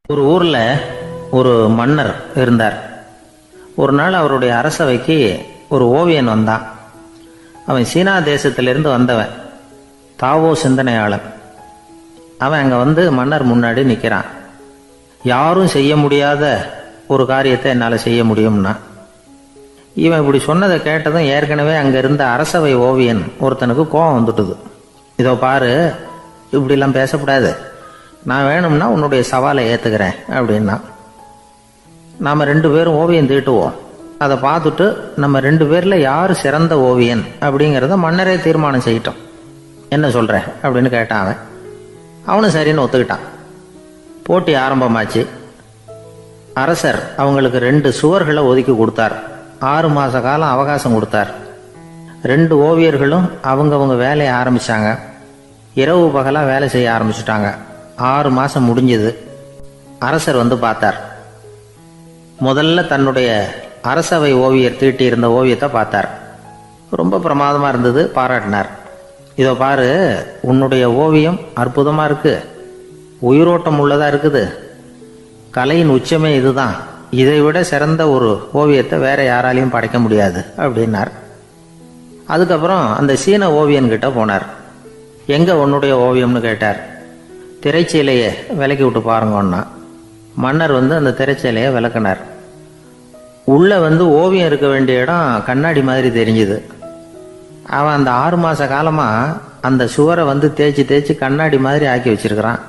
ஒரு ஊர்ல ஒரு மன்னர் இருந்தார். ஒரு நாள் அவருடைய அரசவைக்கு ஒரு ஓவியன் வந்தான். அவன் சீனா தேசத்திலிருந்து வந்தவன், தாவோ சிந்தனையாளன். அவன் அங்க வந்து மன்னர் முன்னாடி நிக்கிறான். யாரும் செய்ய முடியாத ஒரு காரியத்தை என்னால செய்ய முடியும்னா. இவன் இப்படி சொன்னதை கேட்டதும் ஏற்கனவே அங்க இருந்த அரசவை ஓவியன் ஒருத்தனுக்கு கோபம் வந்துட்டுது. இதோ பாரு, இப்படிலாம் பேசக்கூடாது, நான் வேணும்னா உன்னுடைய சவாலை ஏத்துக்கிறேன் அப்படின்னா. நாம 2 பேரும் ஓவியம் தீட்டுவோம், அதை பார்த்துட்டு நம்ம 2 பேர்ல யாரு சிறந்த ஓவியன் அப்படிங்கிறத மன்னரே தீர்மானம் செய்யட்டும், என்ன சொல்ற அப்படின்னு கேட்டான் அவன். அவனும் சரின்னு ஒத்துக்கிட்டான். போட்டி ஆரம்பமாச்சு. அரசர் அவங்களுக்கு 2 சுவர்களை ஒதுக்கி கொடுத்தார். 6 மாச காலம் அவகாசம் கொடுத்தார். 2 ஓவியர்களும் அவங்கவங்க வேலையை ஆரம்பிச்சாங்க. இரவு பகலா வேலை செய்ய ஆரம்பிச்சுட்டாங்க. 6 மாசம் முடிஞ்சது. அரசர் வந்து பார்த்தார். முதல்ல தன்னுடைய அரசவை ஓவியர் தீட்டி இருந்த ஓவியத்தை பார்த்தார். ரொம்ப பிரமாதமா இருந்தது, பாராட்டினார். இதோ பாரு, உன்னுடைய ஓவியம் அற்புதமா இருக்கு, உயிரோட்டம் உள்ளதா இருக்குது, கலையின் உச்சமே இதுதான், இதை விட சிறந்த ஒரு ஓவியத்தை வேற யாராலையும் படைக்க முடியாது அப்படின்னார். அதுக்கப்புறம் அந்த சீன ஓவியன் கிட்ட போனார். எங்க உன்னுடைய ஓவியம்னு கேட்டார். திரைச்சீலையை விலக்கி விட்டு பாருங்கன்னா. மன்னர் வந்து அந்த திரைச்சீலையை விளக்கினார். உள்ள வந்து ஓவியம் இருக்க வேண்டிய இடம் கண்ணாடி மாதிரி தெரிஞ்சுது. அவன் அந்த 6 மாச காலமா அந்த சுவரை வந்து தேய்ச்சி தேய்ச்சி கண்ணாடி மாதிரி ஆக்கி வச்சிருக்கிறான்.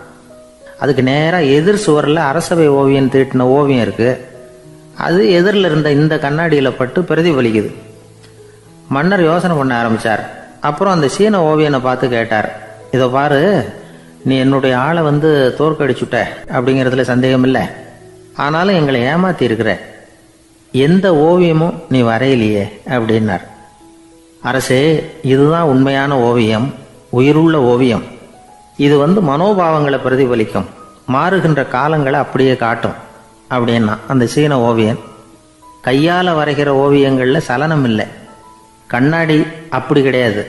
அதுக்கு நேராக எதிர் சுவரில் அரசவை ஓவியம் தீட்டின ஓவியம் இருக்கு. அது எதிரில் இருந்த இந்த கண்ணாடியில் பட்டு பிரதிபலிக்குது. மன்னர் யோசனை பண்ண ஆரம்பிச்சார். அப்புறம் அந்த சீன ஓவியனை பார்த்து கேட்டார். இதோ பாரு, நீ என்னுடைய ஆளை வந்து தோற்கடிச்சுட்ட அப்படிங்கிறதுல சந்தேகம் இல்லை, ஆனாலும் எங்களை ஏமாத்தி இருக்கிற, எந்த ஓவியமும் நீ வரையிலையே அப்படின்னார். அரசே, இதுதான் உண்மையான ஓவியம், உயிருள்ள ஓவியம். இது வந்து மனோபாவங்களை பிரதிபலிக்கும், மாறுகின்ற காலங்களை அப்படியே காட்டும் அப்படின்னா அந்த சீன ஓவியன். கையால் வரைகிற ஓவியங்களில் சலனம் இல்லை, கண்ணாடி அப்படி கிடையாது,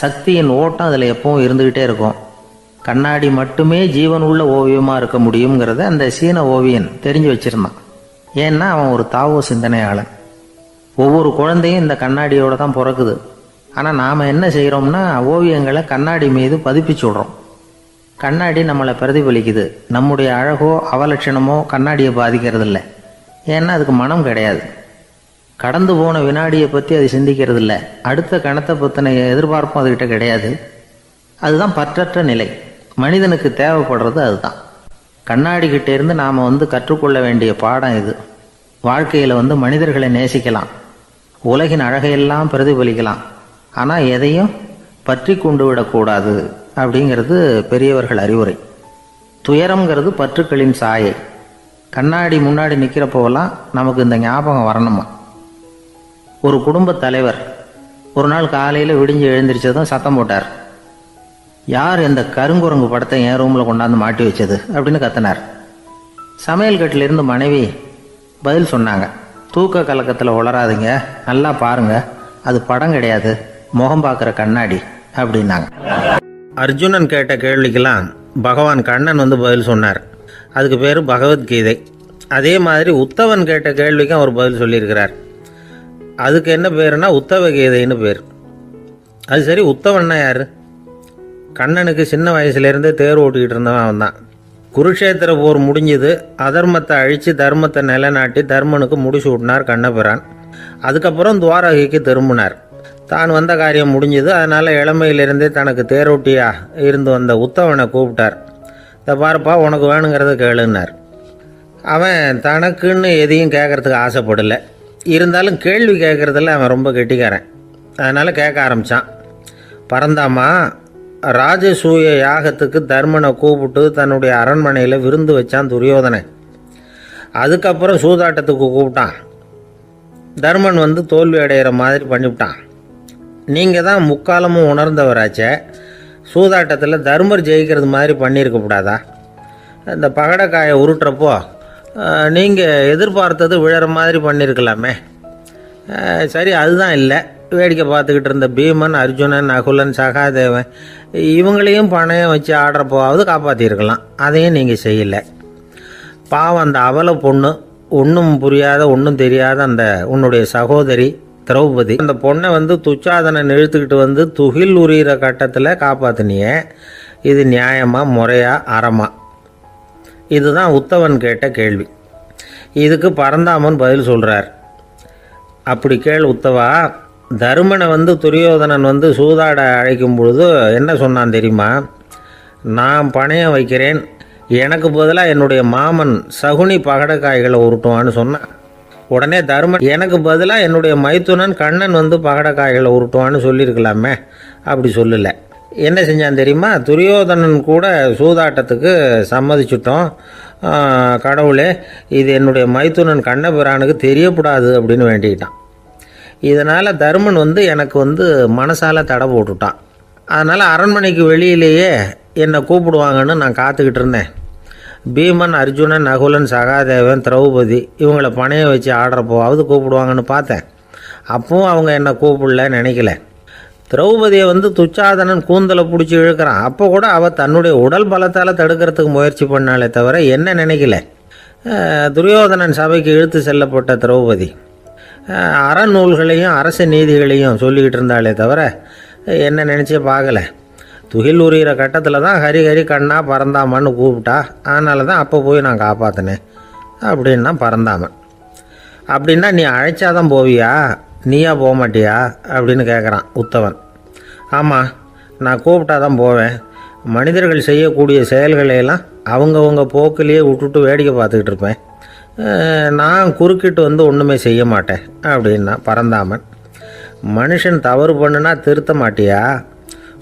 சக்தியின் ஓட்டம் அதில் எப்பவும் இருந்துக்கிட்டே இருக்கும், கண்ணாடி மட்டுமே ஜீவன் உள்ள ஓவியமாக இருக்க முடியுங்கிறத அந்த சீன ஓவியன் தெரிஞ்சு வச்சிருந்தான். ஏன்னா அவன் ஒரு தாவோ சிந்தனையாளன். ஒவ்வொரு குழந்தையும் இந்த கண்ணாடியோட தான் பிறக்குது. ஆனால் நாம் என்ன செய்கிறோம்னா ஓவியங்களை கண்ணாடி மீது பதிப்பிச்சு விடுறோம். கண்ணாடி நம்மளை பிரதிபலிக்குது. நம்முடைய அழகோ அவலட்சணமோ கண்ணாடியை பாதிக்கிறது இல்லை. ஏன்னா அதுக்கு மனம் கிடையாது. கடந்து போன வினாடியை பற்றி அது சிந்திக்கிறது இல்லை. அடுத்த கணத்தை பற்றின எதிர்பார்ப்பும் அதுகிட்ட கிடையாது. அதுதான் பற்றற்ற நிலை. மனிதனுக்கு தேவைப்படுறது அதுதான். கண்ணாடி கிட்டே இருந்து நாம் வந்து கற்றுக்கொள்ள வேண்டிய பாடம் இது. வாழ்க்கையில் வந்து மனிதர்களை நேசிக்கலாம், உலகின் அழகையெல்லாம் பிரதிபலிக்கலாம், ஆனால் எதையும் பற்றி கொண்டு விடக்கூடாது அப்படிங்கிறது பெரியவர்கள் அறிவுரை. துயரம்ங்கிறது பற்றுக்களின் சாயை. கண்ணாடி முன்னாடி நிற்கிறப்போவெல்லாம் நமக்கு இந்த ஞாபகம் வரணுமா. ஒரு குடும்ப தலைவர் ஒரு நாள் காலையில் விடிஞ்சு எழுந்திரிச்சதும் சத்தம் போட்டார். யார் இந்த கருங்குரங்கு படத்தை என் ரூமில் கொண்டாந்து மாட்டி வச்சது அப்படின்னு கத்தினார். சமையல் கட்டிலிருந்து மனைவி பதில் சொன்னாங்க. தூக்க கலக்கத்தில் உளராதுங்க, நல்லா பாருங்க, அது படம் கிடையாது, முகம் பார்க்குற கண்ணாடி அப்படின்னாங்க. அர்ஜுனன் கேட்ட கேள்விக்கெல்லாம் பகவான் கண்ணன் வந்து பதில் சொன்னார். அதுக்கு பேர் பகவத்கீதை. அதே மாதிரி உத்தவன் கேட்ட கேள்விக்கும் அவர் பதில் சொல்லியிருக்கிறார். அதுக்கு என்ன பேருனா உத்தவ கீதைன்னு பேர். அது சரி, உத்தவன்னா யாரு? கண்ணனுக்கு சின்ன வயசுலேருந்தே தேர் ஓட்டிக்கிட்டு இருந்தவன் அவன் தான். குருஷேத்திர போர் முடிஞ்சது. அதர்மத்தை அழித்து தர்மத்தை நிலைநாட்டி தர்மனுக்கு முடிச்சு விட்டினார் கண்ணபிரான். அதுக்கப்புறம் துவாரகைக்கு திரும்பினார். தான் வந்த காரியம் முடிஞ்சது. அதனால் இளமையிலிருந்தே தனக்கு தேரோட்டியா இருந்து வந்த உத்தவனை கூப்பிட்டார். இதை பாருப்பா, உனக்கு வேணுங்கிறத கேளுன்னார். அவன் தனக்குன்னு எதையும் கேட்கறதுக்கு ஆசைப்படலை. இருந்தாலும் கேள்வி கேட்குறதில்ல அவன் ரொம்ப கெட்டிக்காரன். அதனால் கேட்க ஆரம்பித்தான். பரந்தாமா, ராஜசூய யாகத்துக்கு தர்மனை கூப்பிட்டு தன்னுடைய அரண்மனையில் விருந்து வச்சான் துரியோதனை. அதுக்கப்புறம் சூதாட்டத்துக்கு கூப்பிட்டான். தர்மன் வந்து தோல்வி அடைகிற மாதிரி பண்ணிவிட்டான். நீங்கள் தான் முக்காலமும் உணர்ந்தவராச்சே, சூதாட்டத்தில் தர்மர் ஜெயிக்கிறது மாதிரி பண்ணியிருக்கக்கூடாதா? இந்த பகடக்காயை உருட்டுறப்போ நீங்கள் எதிர்பார்த்தது விழற மாதிரி பண்ணியிருக்கலாமே. சரி, அதுதான் இல்லை. வேடிக்கை பார்த்துக்கிட்டு இருந்த பீமன், அர்ஜுனன், நகுலன், சகாதேவன் இவங்களையும் பணையம் வச்சு ஆடுறப்போவாவது காப்பாற்றிருக்கலாம். அதையும் நீங்கள் செய்யலை. பாவம் அந்த அவல பொண்ணு, ஒன்றும் புரியாத ஒன்றும் தெரியாத அந்த உன்னுடைய சகோதரி திரௌபதி, அந்த பொண்ணை வந்து துச்சாதனன் இழுத்துக்கிட்டு வந்து துகில் உரிகிற கட்டத்தில் காப்பாற்றினியே, இது நியாயமா, முறையா, அறமா? இதுதான் உத்தவன் கேட்ட கேள்வி. இதுக்கு பரந்தாமன் பதில் சொல்கிறார். அப்படி கேள் உத்தவா, தருமனை வந்து துரியோதனன் வந்து சூதாட அழைக்கும் பொழுது என்ன சொன்னான் தெரியுமா? நான் பணையம் வைக்கிறேன், எனக்கு பதிலாக என்னுடைய மாமன் சகுனி பகடக்காய்களை உருட்டுவான்னு சொன்னான். உடனே தருமன் எனக்கு பதிலாக என்னுடைய மைத்துனன் கண்ணன் வந்து பகடக்காய்களை உருட்டுவான்னு சொல்லியிருக்கலாமே, அப்படி சொல்லலை. என்ன செஞ்சான் தெரியுமா? துரியோதனன் கூட சூதாட்டத்துக்கு சம்மதிச்சுட்டோம், கடவுளே இது என்னுடைய மைத்துனன் கண்ணபிரானுக்கு தெரியக்கூடாது அப்படின்னு வேண்டிக்கிட்டான். இதனால் தருமன் வந்து எனக்கு வந்து மனசால் தடை போட்டுட்டான். அதனால் அரண்மனைக்கு வெளியிலேயே என்னை கூப்பிடுவாங்கன்னு நான் காத்துக்கிட்டு இருந்தேன். பீமன், அர்ஜுனன், நகுலன், சகாதேவன், திரௌபதி இவங்களை பணையம் வச்சு ஆடுறப்போவாவது கூப்பிடுவாங்கன்னு பார்த்தேன். அப்பவும் அவங்க என்னை கூப்பிடல, நினைக்கல. திரௌபதியை வந்து துச்சாதனன் கூந்தலை பிடிச்சி இழுக்கிறான், அப்போ கூட அவள் தன்னுடைய உடல் பலத்தால் தடுக்கிறதுக்கு முயற்சி பண்ணாலே தவிர என்ன நினைக்கல. துரியோதனன் சபைக்கு இழுத்து செல்லப்பட்ட திரௌபதி அறநூல்களையும் அரச நீதிகளையும் சொல்லிக்கிட்டு இருந்தாலே தவிர என்ன நினச்சே பார்க்கல. துகில் உரிகிற கட்டத்தில் தான் ஹரி ஹரி கண்ணா பரந்தாமன்னு கூப்பிட்டா, அதனால தான் அப்போ போய் நான் காப்பாற்றினேன் அப்படின்னா பரந்தாமன். அப்படின்னா நீ அழைச்சாதான் போவியா, நீயா போக மாட்டியா அப்படின்னு கேட்குறான் உத்தவன். ஆமாம், நான் கூப்பிட்டா தான் போவேன். மனிதர்கள் செய்யக்கூடிய செயல்களையெல்லாம் அவங்கவுங்க போக்கிலேயே விட்டுட்டு வேடிக்கை பார்த்துக்கிட்டு இருப்பேன். நான் குறுக்கிட்டு வந்து ஒன்றுமே செய்ய மாட்டேன் அப்படின்னா பரந்தாமன். மனுஷன் தவறு பண்ணுனா திருத்த மாட்டியா,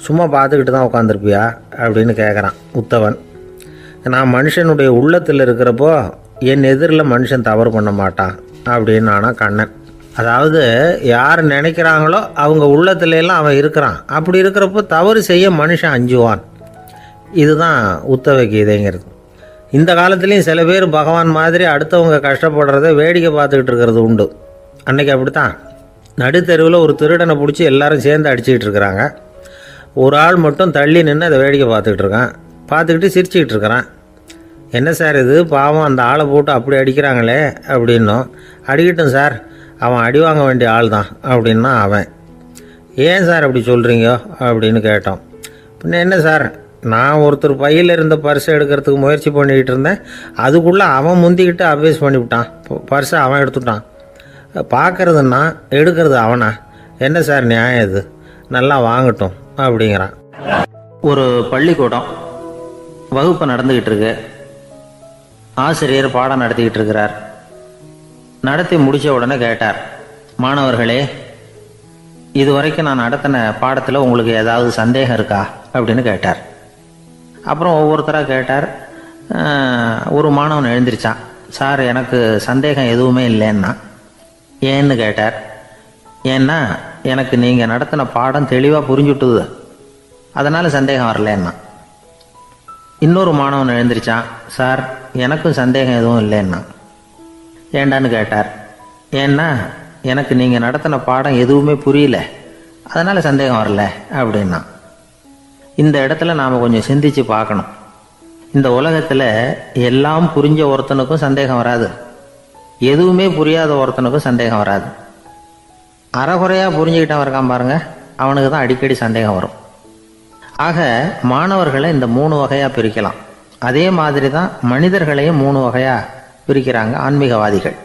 சும்மா பார்த்துக்கிட்டு தான் உட்காந்துருப்பியா அப்படின்னு கேட்குறான் உத்தவன். நான் மனுஷனுடைய உள்ளத்தில் இருக்கிறப்போ என் எதிரில் மனுஷன் தவறு பண்ண மாட்டான் அப்படின்னு ஆனா கண்ணன். அதாவது யார் நினைக்கிறாங்களோ அவங்க உள்ளத்துலலாம் அவன் இருக்கிறான். அப்படி இருக்கிறப்போ தவறு செய்ய மனுஷன் அஞ்சுவான். இதுதான் உத்தவ கீதைங்கிறது. இந்த காலத்துலேயும் சில பேர் பகவான் மாதிரி அடுத்தவங்க கஷ்டப்படுறத வேடிக்கை பார்த்துக்கிட்டு இருக்கிறது உண்டு. அன்றைக்கி அப்படித்தான் நடுத்தெருவில் ஒரு திருடனை பிடிச்சி எல்லாரும் சேர்ந்து அடிச்சுக்கிட்டு இருக்கிறாங்க. ஒரு ஆள் மட்டும் தள்ளி நின்று அதை வேடிக்கை பார்த்துக்கிட்டு இருக்கான். பார்த்துக்கிட்டு சிரிச்சுக்கிட்டு இருக்கிறான். என்ன சார் இது, பாவம் அந்த ஆளை போட்டு அப்படி அடிக்கிறாங்களே அப்படின்னும். அடிக்கட்டும் சார், அவன் அடி வாங்க வேண்டிய ஆள் தான் அப்படின்னா அவன். ஏன் சார் அப்படி சொல்கிறீங்க அப்படின்னு கேட்டோம். பின்ன என்ன சார், நான் ஒருத்தர் பையில் இருந்த பர்ஸை எடுக்கிறதுக்கு முயற்சி பண்ணிக்கிட்டு இருந்தேன், அதுக்குள்ளே அவன் முந்திக்கிட்டு அப்வேஸ் பண்ணிவிட்டான், பர்ஸை அவன் எடுத்துட்டான். பார்க்கறதுன்னா எடுக்கிறது அவனா? என்ன சார் நியாயம் இது, நல்லா வாங்கட்டும் அப்படிங்கிறான். ஒரு பள்ளிக்கூடம் வகுப்பு நடந்துக்கிட்டு இருக்கு. ஆசிரியர் பாடம் நடத்திக்கிட்டு இருக்கிறார். நடத்தி முடித்த உடனே கேட்டார், மாணவர்களே, இதுவரைக்கும் நான் நடத்தின பாடத்தில் உங்களுக்கு ஏதாவது சந்தேகம் இருக்கா அப்படின்னு கேட்டார். அப்புறம் ஒவ்வொருத்தராக கேட்டார். ஒரு மாணவன் எழுந்திருச்சான். சார், எனக்கு சந்தேகம் எதுவுமே இல்லைன்னா. ஏன்னு கேட்டார். ஏன்னா எனக்கு நீங்கள் நடத்தின பாடம் தெளிவாக புரிஞ்சுட்டுது, அதனால் சந்தேகம் வரலன்னா. இன்னொரு மாணவன் எழுந்திருச்சான். சார், எனக்கும் சந்தேகம் எதுவும் இல்லைன்னா. ஏண்டான்னு கேட்டார். ஏன்னா எனக்கு நீங்கள் நடத்தின பாடம் எதுவுமே புரியல, அதனால் சந்தேகம் வரல அப்படின்னா. இந்த இடத்துல நாம் கொஞ்சம் சிந்திச்சு பார்க்கணும். இந்த உலகத்தில் எல்லாம் புரிஞ்ச ஒருத்தனுக்கும் சந்தேகம் வராது, எதுவுமே புரியாத ஒருத்தனுக்கும் சந்தேகம் வராது. அறகுறையாக புரிஞ்சுக்கிட்டவன் இருக்கான் பாருங்க, அவனுக்கு தான் அடிக்கடி சந்தேகம் வரும். ஆக மாணவர்களை இந்த 3 வகையாக பிரிக்கலாம். அதே மாதிரி தான் மனிதர்களையும் 3 வகையாக பிரிக்கிறாங்க ஆன்மீகவாதிகள்.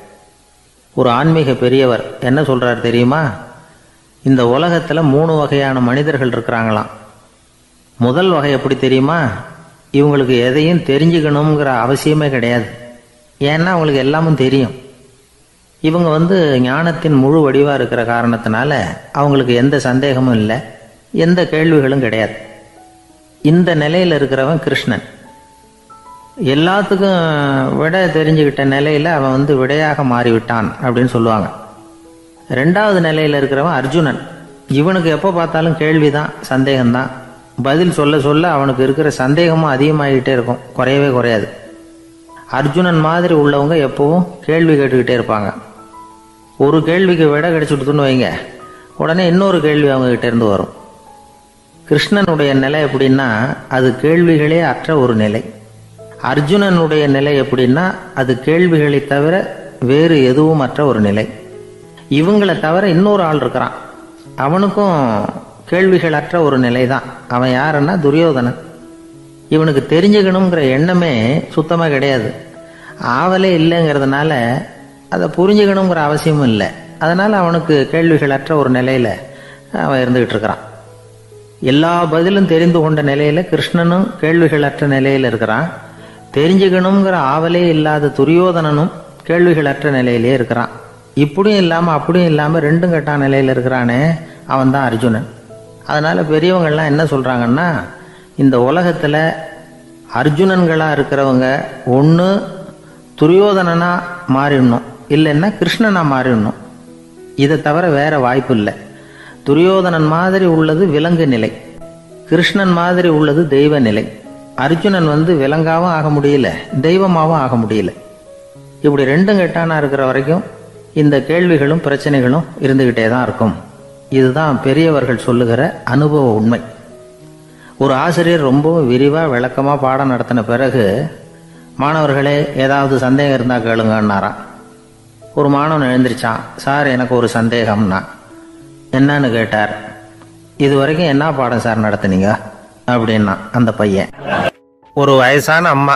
ஒரு ஆன்மீக பெரியவர் என்ன சொல்கிறார் தெரியுமா? இந்த உலகத்தில் 3 வகையான மனிதர்கள் இருக்கிறாங்களாம். முதல் வகை எப்படி தெரியுமா? இவங்களுக்கு எதையும் தெரிஞ்சுக்கணுங்கிற அவசியமே கிடையாது. ஏன்னா அவங்களுக்கு எல்லாமும் தெரியும். இவங்க ஞானத்தின் முழு வடிவாக இருக்கிற காரணத்தினால அவங்களுக்கு எந்த சந்தேகமும் இல்லை, எந்த கேள்விகளும் கிடையாது. இந்த நிலையில் இருக்கிறவன் கிருஷ்ணன். எல்லாத்துக்கும் விட தெரிஞ்சுக்கிட்ட நிலையில் அவன் விடையாக மாறிவிட்டான் அப்படின்னு சொல்லுவாங்க. 2வது நிலையில் இருக்கிறவன் அர்ஜுனன். இவனுக்கு எப்போ பார்த்தாலும் கேள்விதான், சந்தேகம்தான். பதில் சொல்ல சொல்ல அவனுக்கு இருக்கிற சந்தேகமும் அதிகமாகிட்டே இருக்கும், குறையவே குறையாது. அர்ஜுனன் மாதிரி உள்ளவங்க எப்பவும் கேள்வி கேட்டுக்கிட்டே இருப்பாங்க. ஒரு கேள்விக்கு விட கிடைச்சுட்டுன்னு வைங்க, உடனே இன்னொரு கேள்வி அவங்ககிட்ட இருந்து வரும். கிருஷ்ணனுடைய நிலை எப்படின்னா, அது கேள்விகளே அற்ற ஒரு நிலை. அர்ஜுனனுடைய நிலை எப்படின்னா அது கேள்விகளை தவிர வேறு எதுவும் அற்ற ஒரு நிலை. இவங்களை தவிர இன்னொரு ஆள் இருக்கிறான், அவனுக்கும் கேள்விகள் அற்ற ஒரு நிலை தான். அவன் யாருன்னா துரியோதனன். இவனுக்கு தெரிஞ்சுக்கணுங்கிற எண்ணமே சுத்தமாக கிடையாது. ஆவலே இல்லைங்கிறதுனால அதை புரிஞ்சுக்கணுங்கிற அவசியமும் இல்லை. அதனால் அவனுக்கு கேள்விகள் அற்ற ஒரு நிலையில் அவன் இருந்துகிட்டு இருக்கிறான். எல்லா பதிலும் தெரிந்து கொண்ட நிலையில் கிருஷ்ணனும் கேள்விகள் அற்ற நிலையில் இருக்கிறான். தெரிஞ்சுக்கணுங்கிற ஆவலே இல்லாத துரியோதனனும் கேள்விகள் அற்ற நிலையிலே இருக்கிறான். இப்படியும் இல்லாமல் அப்படியும் இல்லாமல் ரெண்டும் கெட்டான நிலையில் இருக்கிறானே, அவன் தான் அர்ஜுனன். அதனால் பெரியவங்கள்லாம் என்ன சொல்கிறாங்கன்னா, இந்த உலகத்தில் அர்ஜுனன்களாக இருக்கிறவங்க ஒன்று துரியோதனனாக மாறிடணும், இல்லைன்னா கிருஷ்ணனாக மாறிடணும். இதை தவிர வேற வாய்ப்பு இல்லை. துரியோதனன் மாதிரி உள்ளது விலங்கு நிலை, கிருஷ்ணன் மாதிரி உள்ளது தெய்வ நிலை. அர்ஜுனன் விலங்காவும் ஆக முடியல, தெய்வமாகவும் ஆக முடியல. இப்படி ரெண்டும் கெட்டானா இருக்கிற வரைக்கும் இந்த கேள்விகளும் பிரச்சனைகளும் இருந்துகிட்டே தான் இருக்கும். இதுதான் பெரியவர்கள் சொல்லுகிற அனுபவ உண்மை. ஒரு ஆசிரியர் ரொம்பவும் விரிவாக விளக்கமாக பாடம் நடத்தின பிறகு, மாணவர்களே ஏதாவது சந்தேகம் இருந்தால் கேளுங்கன்னாராம். ஒரு மாணவன் எழுந்திரிச்சான். சார், எனக்கு ஒரு சந்தேகம்னா. என்னன்னு கேட்டார். இது வரைக்கும் என்ன பாடம் சார் நடத்துனீங்க அப்படின்னா அந்த பையன். ஒரு வயசான அம்மா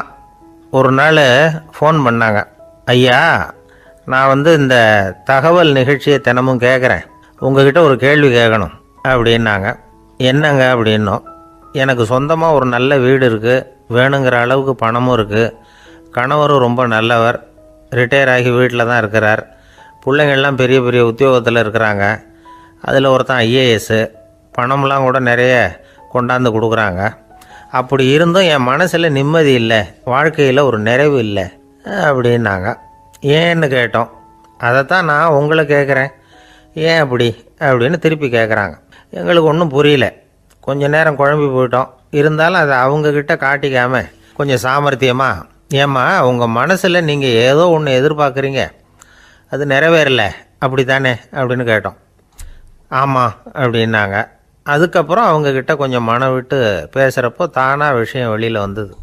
ஒரு நாள் ஃபோன் பண்ணாங்க. ஐயா, நான் இந்த தகவல் நிகழ்ச்சியை தினமும் கேட்குறேன், உங்ககிட்ட ஒரு கேள்வி கேட்கணும் அப்படின்னாங்க. என்னங்க அப்படின்னோம். எனக்கு சொந்தமாக ஒரு நல்ல வீடு இருக்குது, வேணுங்கிற அளவுக்கு பணமும் இருக்குது, கணவரும் ரொம்ப நல்லவர், ரிட்டையர் ஆகி வீட்டில் தான் இருக்கிறார், பிள்ளைங்கள்லாம் பெரிய பெரிய உத்தியோகத்தில் இருக்கிறாங்க, அதில் ஒருத்தன் ஐஏஎஸ்ஸு, பணம்லாம் கூட நிறைய கொண்டாந்து கொடுக்குறாங்க. அப்படி இருந்தும் என் மனசில் நிம்மதி இல்லை, வாழ்க்கையில் ஒரு நிறைவு இல்லை அப்படின்னாங்க. ஏன்னு கேட்டோம். அதைத்தான் நான் உங்களை கேட்குறேன், ஏன் அப்படி அப்படின்னு திருப்பி கேட்குறாங்க. எங்களுக்கு ஒன்றும் புரியல. கொஞ்ச நேரம் குழம்பி போயிட்டோம். இருந்தாலும் அதை அவங்கக்கிட்ட காட்டிக்காம கொஞ்சம் சாமர்த்தியமா, ஏம்மா உங்கள் மனசில் நீங்கள் ஏதோ ஒன்று எதிர்பார்க்குறீங்க, அது நிறைவேறல அப்படி தானே அப்படின்னு கேட்டோம். ஆமாம் அப்படின்னாங்க. அதுக்கப்புறம் அவங்கக்கிட்ட கொஞ்சம் மனம் விட்டு பேசுகிறப்போ தானாக விஷயம் வெளியில் வந்தது.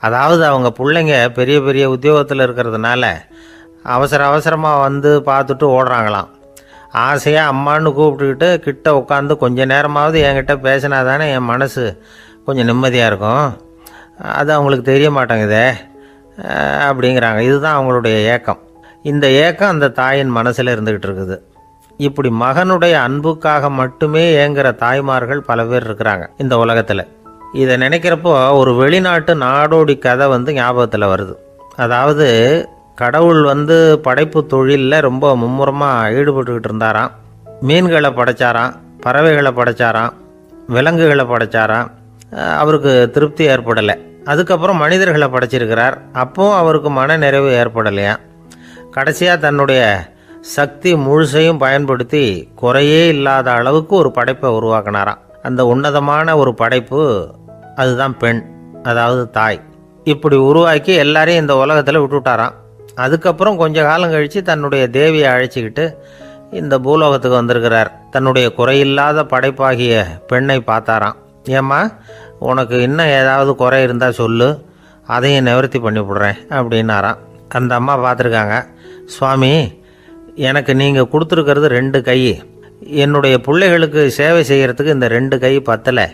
அதாவது அவங்க பிள்ளைங்க பெரிய பெரிய உத்தியோகத்தில் இருக்கிறதுனால அவசர அவசரமாக பார்த்துட்டு ஓடுறாங்களாம். ஆசையாக அம்மான்னு கூப்பிட்டுக்கிட்டு கிட்ட உட்காந்து கொஞ்ச நேரமாவது என்கிட்ட பேசினா தானே என் மனசு கொஞ்சம் நிம்மதியாக இருக்கும். அது அவங்களுக்கு தெரிய மாட்டேங்குதே அப்படிங்கிறாங்க. இதுதான் அவங்களுடைய ஏக்கம். இந்த ஏக்கம் அந்த தாயின் மனசில் இருந்துக்கிட்டு இருக்குது. இப்படி மகனுடைய அன்புக்காக மட்டுமே ஏங்குற தாய்மார்கள் பல பேர் இருக்கிறாங்க இந்த உலகத்தில். இதை நினைக்கிறப்போ ஒரு வெளிநாட்டு நாடோடி கதை ஞாபகத்தில் வருது. அதாவது கடவுள் படைப்பு தொழிலில் ரொம்ப மும்முரமாக ஈடுபட்டுக்கிட்டு இருந்தாராம். மீன்களை படைச்சாராம், பறவைகளை படைச்சாராம், விலங்குகளை படைச்சாராம். அவருக்கு திருப்தி ஏற்படலை. அதுக்கப்புறம் மனிதர்களை படைச்சிருக்கிறார். அப்போவும் அவருக்கு மன நிறைவு ஏற்படலையா. கடைசியாக தன்னுடைய சக்தி முழுசையும் பயன்படுத்தி குறையே இல்லாத அளவுக்கு ஒரு படைப்பை உருவாக்கினாராம். அந்த உன்னதமான ஒரு படைப்பு அதுதான் பெண், அதாவது தாய். இப்படி உருவாக்கி எல்லாரையும் இந்த உலகத்தில் விட்டுவிட்டாராம். அதுக்கப்புறம் கொஞ்ச காலம் கழித்து தன்னுடைய தேவியை அழைச்சிக்கிட்டு இந்த பூலோகத்துக்கு வந்திருக்கிறார். தன்னுடைய குறையில்லாத படைப்பாகிய பெண்ணை பார்த்தாராம். ஏம்மா, உனக்கு இன்னும் ஏதாவது குறை இருந்தால் சொல்லு, அதையும் நிவர்த்தி பண்ணி விடுறேன் அப்படின்னாராம். அந்த அம்மா பார்த்துருக்காங்க. சுவாமி, எனக்கு நீங்கள் கொடுத்துருக்கிறது 2 கை, என்னுடைய பிள்ளைகளுக்கு சேவை செய்கிறதுக்கு இந்த 2 கை பத்தலை,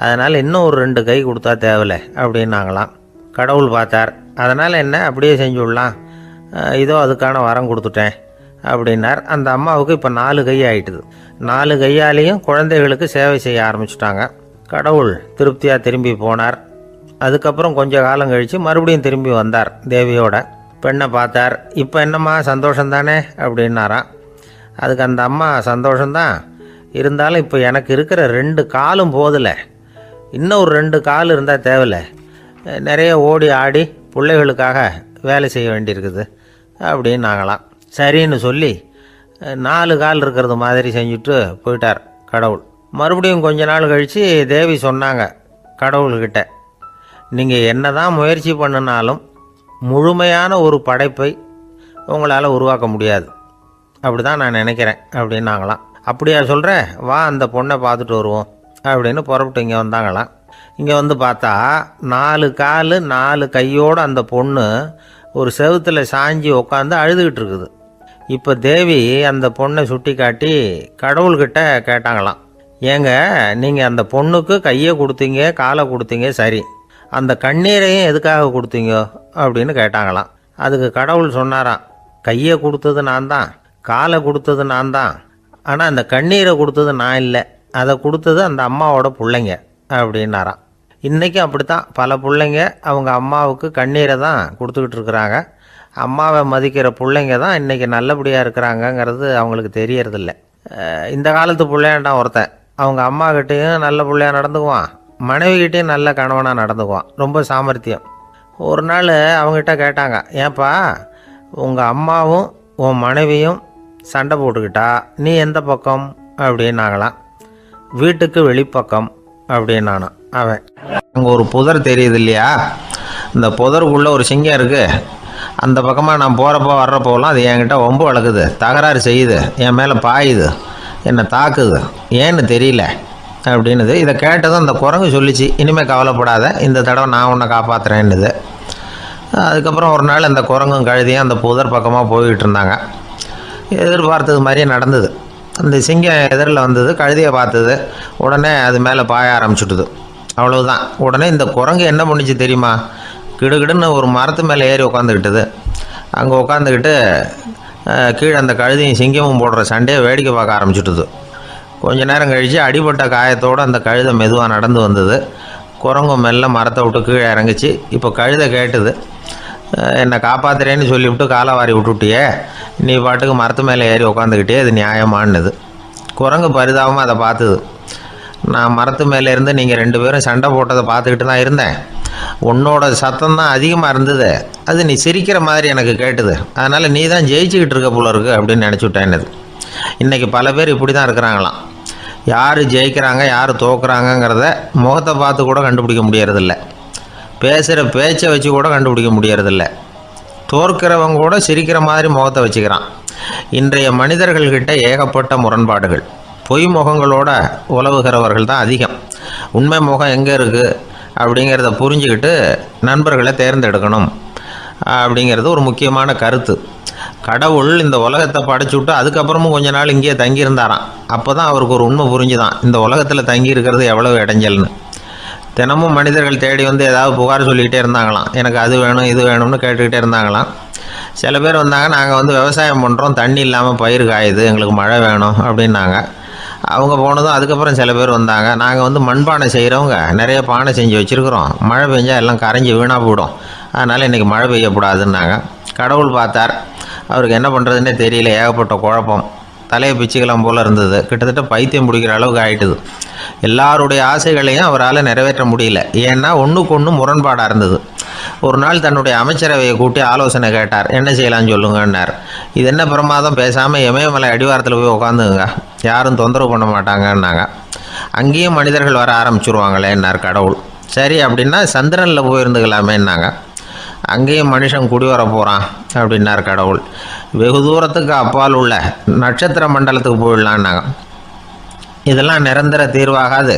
அதனால் இன்னும் ஒரு 2 கை கொடுத்தா தேவலை அப்படின்னாங்களாம். கடவுள் பார்த்தார். அதனால் என்ன, அப்படியே செஞ்சு விடலாம், இதோ அதுக்கான வரம் கொடுத்துட்டேன் அப்படின்னார். அந்த அம்மாவுக்கு இப்போ 4 கை ஆகிட்டுது. 4 கையாலேயும் குழந்தைகளுக்கு சேவை செய்ய ஆரம்பிச்சுட்டாங்க. கடவுள் திருப்தியாக திரும்பி போனார். அதுக்கப்புறம் கொஞ்ச காலம் கழித்து மறுபடியும் திரும்பி வந்தார் தேவியோட. பெண்ணை பார்த்தார். இப்போ என்னம்மா சந்தோஷந்தானே அப்படின்னாராம். அதுக்கு அந்த அம்மா, சந்தோஷந்தான், இருந்தாலும் இப்போ எனக்கு இருக்கிற 2 காலும் போதில்லை, இன்னும் ஒரு 2 கால் இருந்தால் தேவையில்லை, நிறைய ஓடி ஆடி பிள்ளைகளுக்காக வேலை செய்ய வேண்டியிருக்குது அப்படின்னாங்களாம். சரின்னு சொல்லி 4 கால் இருக்கிறது மாதிரி செஞ்சுட்டு போயிட்டார் கடவுள். மறுபடியும் கொஞ்ச நாள் கழித்து தேவி சொன்னாங்க கடவுள்கிட்ட, நீங்கள் என்ன தான் முயற்சி பண்ணினாலும் முழுமையான ஒரு படைப்பை உங்களால் உருவாக்க முடியாது, அப்படி தான் நான் நினைக்கிறேன் அப்படின்னாங்களாம். அப்படியா சொல்கிறேன், வா அந்த பொண்ணை பார்த்துட்டு வருவோம் அப்படின்னு புறப்பட்டு இங்கே வந்தாங்களாம். இங்கே வந்து பார்த்தா 4 கால் 4 கையோடு அந்த பொண்ணு ஒரு செவுத்தில் சாஞ்சி உட்காந்து அழுதுகிட்டு இருக்குது. இப்போ தேவி அந்த பொண்ணை சுட்டி காட்டி கடவுள்கிட்ட கேட்டாங்களாம், ஏங்க நீங்கள் அந்த பொண்ணுக்கு கையை கொடுத்தீங்க காலை கொடுத்தீங்க சரி, அந்த கண்ணீரையும் எதுக்காக கொடுத்தீங்க அப்படின்னு கேட்டாங்களாம். அதுக்கு கடவுள் சொன்னாராம், கையை கொடுத்தது நான் தான், காலை கொடுத்தது நான் தான், ஆனால் அந்த கண்ணீரை கொடுத்தது நான் இல்லை, அதை கொடுத்தது அந்த அம்மாவோட பிள்ளைங்க அப்படின்னாராம். இன்றைக்கும் அப்படித்தான் பல பிள்ளைங்க அவங்க அம்மாவுக்கு கண்ணீரை தான் கொடுத்துக்கிட்டு இருக்கிறாங்க. அம்மாவை மதிக்கிற பிள்ளைங்க தான் இன்றைக்கி நல்லபடியாக இருக்கிறாங்கங்கிறது அவங்களுக்கு தெரியறதில்ல. இந்த காலத்து பிள்ளையாண்டான் ஒருத்தன் அவங்க அம்மாக்கிட்டேயும் நல்ல பிள்ளையாக நடந்துக்குவான், மனைவிக்கிட்டேயும் நல்ல கணவனாக நடந்துக்குவான், ரொம்ப சாமர்த்தியம். ஒரு நாள் அவங்ககிட்ட கேட்டாங்க, ஏன்பா உங்கள் அம்மாவும் உன் மனைவியும் சண்டை போட்டுக்கிட்டா நீ எந்த பக்கம் அப்படின்னாங்களாம். வீட்டுக்கு வெளிப்பக்கம் அப்படின்னானா அவன். அங்கே ஒரு புதர் தெரியுது இல்லையா, இந்த புதருக்குள்ளே ஒரு சிங்கம் இருக்குது, அந்த பக்கமாக நான் போகிறப்போ வர்றப்போலாம் அது என்கிட்ட வம்பு வளர்க்குது, தகராறு செய்யுது, என் மேலே பாயுது, என்னை தாக்குது, ஏன்னு தெரியல அப்படின்னுது. இதை கேட்டதும் அந்த குரங்கு சொல்லிச்சு, இனிமேல் கவலைப்படாத, இந்த தடவை நான் உன்னை காப்பாற்றுறேன்னுது. அதுக்கப்புறம் ஒரு நாள் அந்த குரங்கும் கழுதியும் அந்த புதர் பக்கமாக போய்கிட்டு இருந்தாங்க. எதிர்பார்த்தது மாதிரியே நடந்தது. அந்த சிங்கம் எதிரில் வந்தது, கழுதியை பார்த்தது, உடனே அது மேலே பாய ஆரம்பிச்சுட்டுது. அவ்வளவுதான். உடனே இந்த குரங்கு என்ன பண்ணிச்சு தெரியுமா, கிடுகிடுன்னு ஒரு மரத்து மேலே ஏறி உட்காந்துக்கிட்டது. அங்கே உட்காந்துக்கிட்டு கீழே அந்த கழுதியும் சிங்கமும் போடுற சண்டையை வேடிக்கை பார்க்க ஆரம்பிச்சுட்டுது. கொஞ்ச நேரம் கழித்து அடிபட்ட காயத்தோடு அந்த கழுதை மெதுவாக நடந்து வந்தது. குரங்கும் மெல்ல மரத்தை விட்டு கீழே இறங்குச்சு. இப்போ கழுதை கேட்டுது, என்னை காப்பாற்றுறேன்னு சொல்லிவிட்டு காலை வாரி விட்டுட்டியே, நீ பாட்டுக்கு மரத்து மேலே ஏறி உட்காந்துக்கிட்டே, அது நியாயமானது. குரங்கு பரிதாபமாக அதை பார்த்துது. நான் மரத்து மேலே இருந்து நீங்கள் 2 பேரும் சண்டை போட்டதை பார்த்துக்கிட்டு தான் இருந்தேன், உன்னோட சத்தம் தான் அதிகமாக இருந்தது, அது நீ சிரிக்கிற மாதிரி எனக்கு கேட்டுது, அதனால் நீ தான் ஜெயிச்சுக்கிட்டு இருக்க போல இருக்கு அப்படின்னு நினச்சிவிட்டேன்னுது. இன்றைக்கி பல பேர் இப்படி தான் இருக்கிறாங்களாம். யார் ஜெயிக்கிறாங்க யார் தோக்குறாங்கங்கிறத முகத்தை பார்த்து கூட கண்டுபிடிக்க முடியறதில்ல, பேசுகிற பேச்சை வச்சு கூட கண்டுபிடிக்க முடியறதில்ல. தோற்கிறவங்க கூட சிரிக்கிற மாதிரி முகத்தை வச்சுக்கிறான். இன்றைய மனிதர்கள்கிட்ட ஏகப்பட்ட முரண்பாடுகள். பொய் முகங்களோட உலவுகிறவர்கள் தான் அதிகம். உண்மை முகம் எங்கே இருக்குது அப்படிங்கிறத புரிஞ்சுக்கிட்டு நண்பர்களை தேர்ந்தெடுக்கணும் அப்படிங்கிறது ஒரு முக்கியமான கருத்து. கடவுள் இந்த உலகத்தை படைச்சுட்டு அதுக்கப்புறமும் கொஞ்ச நாள் இங்கேயே தங்கியிருந்தாராம். அப்போ தான் அவருக்கு ஒரு உண்மை புரிஞ்சுதான், இந்த உலகத்தில் தங்கி இருக்கிறது எவ்வளவு இடைஞ்சல்னு. தினமும் மனிதர்கள் தேடி வந்து ஏதாவது புகார் சொல்லிக்கிட்டே இருந்தாங்களாம், எனக்கு அது வேணும் இது வேணும்னு கேட்டுக்கிட்டே இருந்தாங்களாம். சில பேர் வந்தாங்க, நாங்கள் வந்து விவசாயம் பண்ணுறோம், தண்ணி இல்லாமல் பயிர் காயுது, எங்களுக்கு மழை வேணும் அப்படின்னாங்க. அவங்க போனதும் அதுக்கப்புறம் சில பேர் வந்தாங்க, நாங்கள் வந்து மண்பானை செய்கிறவங்க நிறைய பானை செஞ்சு வச்சுருக்குறோம், மழை பெஞ்சால் எல்லாம் கரைஞ்சி வீணாக போயிடும், அதனால் இன்றைக்கி மழை பெய்யக்கூடாதுன்னாங்க. கடவுள் பார்த்தார், அவருக்கு என்ன பண்ணுறதுன்னே தெரியல, ஏகப்பட்ட குழப்பம், தலையை பிச்சுக்கலாம் போல் இருந்தது, கிட்டத்தட்ட பைத்தியம் பிடிக்கிற அளவுக்கு ஆகிட்டுது. எல்லாருடைய ஆசைகளையும் அவரால் நிறைவேற்ற முடியல, ஏன்னா ஒன்றுக்கு ஒன்று முரண்பாடாக இருந்தது. ஒரு நாள் தன்னுடைய அமைச்சரவையை கூட்டி ஆலோசனை கேட்டார், என்ன செய்யலான்னு சொல்லுங்கன்னார். இது என்ன பிரமாதம், பேசாமல் இமயமலை அடிவாரத்தில் போய் உட்காந்துங்க, யாரும் தொந்தரவு பண்ண மாட்டாங்கன்னாங்க. அங்கேயும் மனிதர்கள் வர ஆரம்பிச்சுருவாங்களேன்னார் கடவுள். சரி அப்படின்னா சந்திரனில் போயிருந்துக்கலாமேன்னாங்க. அங்கேயும் மனுஷன் குடி வர போகிறான் அப்படின்னார் கடவுள். வெகு தூரத்துக்கு அப்பால் உள்ள நட்சத்திர மண்டலத்துக்கு போயிடலான்னாங்க. இதெல்லாம் நிரந்தர தீர்வாகாது,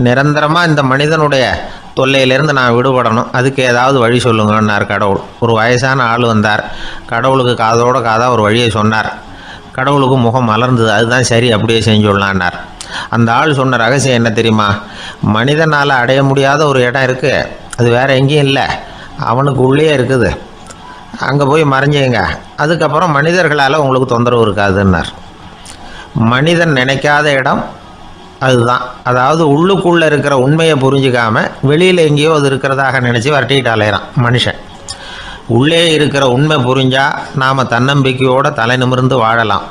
நிரந்தரமாக இந்த மனிதனுடைய தொல்லையிலேருந்து நான் விடுபடணும், அதுக்கு ஏதாவது வழி சொல்லுங்கன்னார் கடவுள். ஒரு வயசான ஆள் வந்தார், கடவுளுக்கு காதோட காதாக ஒரு வழியை சொன்னார். கடவுளுக்கு முகம் மலர்ந்தது, அதுதான் சரி அப்படியே செஞ்சுடலான்னார். அந்த ஆள் சொன்ன ரகசியம் என்ன தெரியுமா, மனிதனால் அடைய முடியாத ஒரு இடம் இருக்குது, அது வேறு எங்கேயும் இல்லை, அவனுக்கு உள்ளே இருக்குது, அங்கே போய் மறைஞ்சிங்க, அதுக்கப்புறம் மனிதர்களால் உங்களுக்கு தொந்தரவு இருக்காதுன்னார். மனிதன் நினைக்காத இடம் அதுதான். அதாவது உள்ளுக்குள்ளே இருக்கிற உண்மையை புரிஞ்சிக்காமல் வெளியில் எங்கேயோ அது இருக்கிறதாக நினச்சி வரட்டிக்கிட்டு அலையிறான் மனுஷன். உள்ளே இருக்கிற உண்மை புரிஞ்சால் நாம் தன்னம்பிக்கையோடு தலை நிமிர்ந்து வாழலாம்.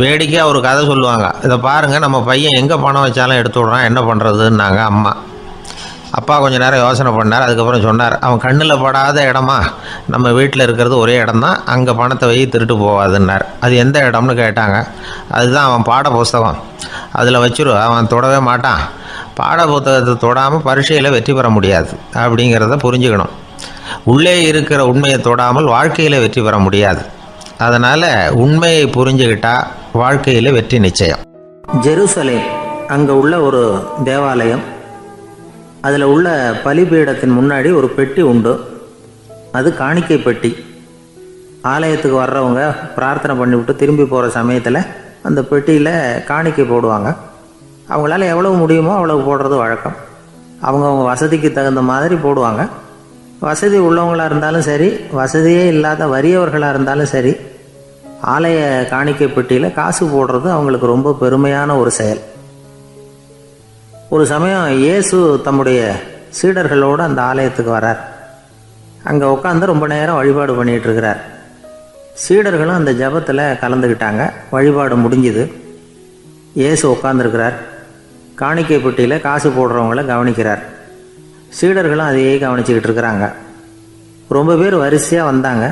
வேடிக்கையாக ஒரு கதை சொல்லுவாங்க, இதை பாருங்கள், நம்ம பையன் எங்கே பணம் வச்சாலும் எடுத்து விட்றான், என்ன பண்ணுறதுன்னாங்க அம்மா. அப்பா கொஞ்சம் நேரம் யோசனை பண்ணார், அதுக்கப்புறம் சொன்னார், அவன் கண்ணில் படாத இடமா நம்ம வீட்டில் இருக்கிறது ஒரே இடம் தான், அங்கே பணத்தை வை திருட்டு போகாதுன்னார். அது எந்த இடம்னு கேட்டாங்க. அதுதான் அவன் பாட புஸ்தகம், அதில் வச்சுரு, அவன் தொடவே மாட்டான், பாட புத்தகத்தை தொடாமல் பரீட்சையில் வெற்றி பெற முடியாது அப்படிங்கிறத புரிஞ்சுக்கணும். உள்ளே இருக்கிற உண்மையை தொடாமல் வாழ்க்கையில் வெற்றி பெற முடியாது. அதனால் உண்மையை புரிஞ்சுக்கிட்டால் வாழ்க்கையில் வெற்றி நிச்சயம். ஜெருசலேம் அங்கே உள்ள ஒரு தேவாலயம், அதில் உள்ள பலிபீடத்தின் முன்னாடி ஒரு பெட்டி உண்டு. அது காணிக்கை பெட்டி. ஆலயத்துக்கு வர்றவங்க பிரார்த்தனை பண்ணிவிட்டு திரும்பி போகிற சமயத்தில் அந்த பெட்டியில் காணிக்கை போடுவாங்க. அவங்களால எவ்வளவு முடியுமோ அவ்வளவு போடுறது வழக்கம். அவங்கவுங்க வசதிக்கு தகுந்த மாதிரி போடுவாங்க. வசதி உள்ளவங்களாக இருந்தாலும் சரி, வசதியே இல்லாத வறியவர்களாக இருந்தாலும் சரி, ஆலய காணிக்கை பெட்டியில் காசு போடுறது அவங்களுக்கு ரொம்ப பெருமையான ஒரு செயல். ஒரு சமயம் இயேசு தம்முடைய சீடர்களோடு அந்த ஆலயத்துக்கு வரார். அங்கே உட்காந்து ரொம்ப நேரம் வழிபாடு பண்ணிகிட்டு இருக்கிறார். சீடர்களும் அந்த ஜபத்தில் கலந்துக்கிட்டாங்க. வழிபாடு முடிஞ்சுது. இயேசு உட்காந்துருக்கிறார். காணிக்கை பெட்டியில் காசு போடுறவங்கள கவனிக்கிறார். சீடர்களும் அதையே கவனிச்சுக்கிட்டு இருக்கிறாங்க. ரொம்ப பேர் வரிசையாக வந்தாங்க.